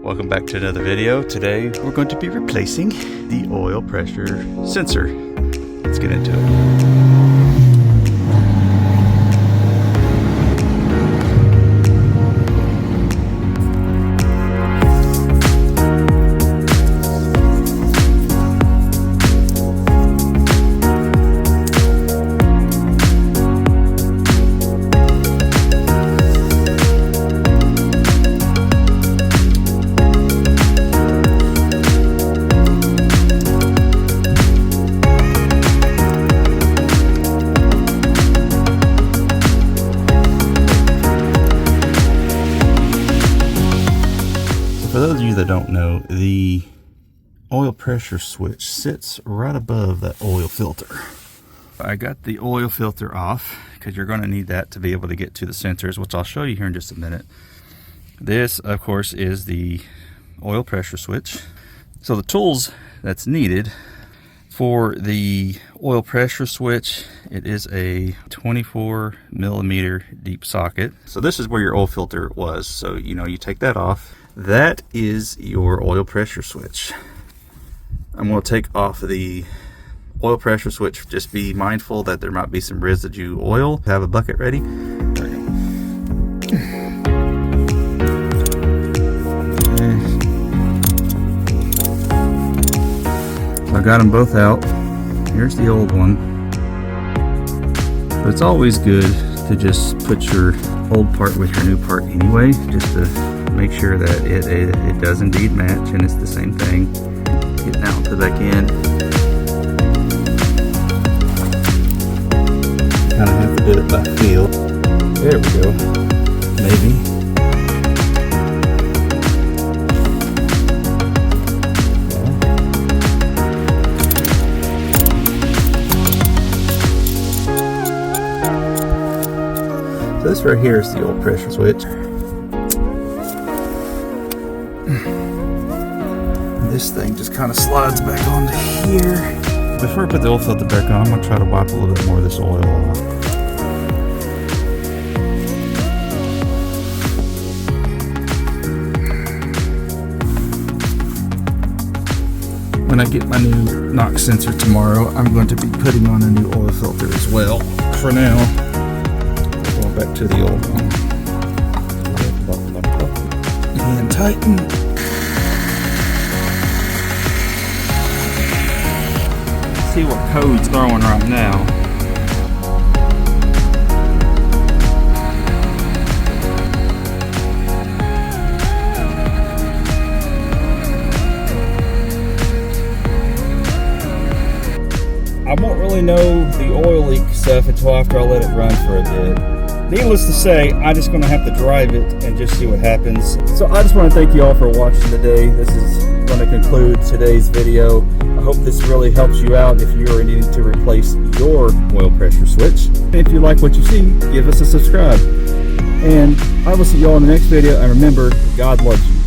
Welcome back to another video. Today we're going to be replacing the oil pressure sensor. Let's get into it. For those of you that don't know, the oil pressure switch sits right above that oil filter. I got the oil filter off because you're going to need that to be able to get to the sensors, which I'll show you here in just a minute. This, of course, is the oil pressure switch. So the tools that's needed for the oil pressure switch, it is a 24 millimeter deep socket. So this is where your oil filter was. So, you take that off. That is your oil pressure switch. I'm going to take off the oil pressure switch. Just be mindful that there might be some residue oil. Have a bucket ready. There we go. So I got them both out. Here's the old one. But it's always good to just put your old part with your new part anyway, just to make sure that it does indeed match and it's the same thing. Getting out and put back in. Kind of have to do it by feel. There we go. Maybe. So this right here is the oil pressure switch. This thing just kind of slides back onto here. Before I put the oil filter back on, I'm going to try to wipe a little bit more of this oil off. When I get my new NOx sensor tomorrow, I'm going to be putting on a new oil filter as well. For now, going back to the old one. And tighten. See what code's throwing right now. I won't really know the oil leak stuff until after I let it run for a bit. Needless to say, I'm just going to have to drive it and just see what happens. So I just want to thank you all for watching today. This is going to conclude today's video. I hope this really helps you out if you are needing to replace your oil pressure switch. If you like what you see, give us a subscribe. And I will see you all in the next video. And remember, God loves you.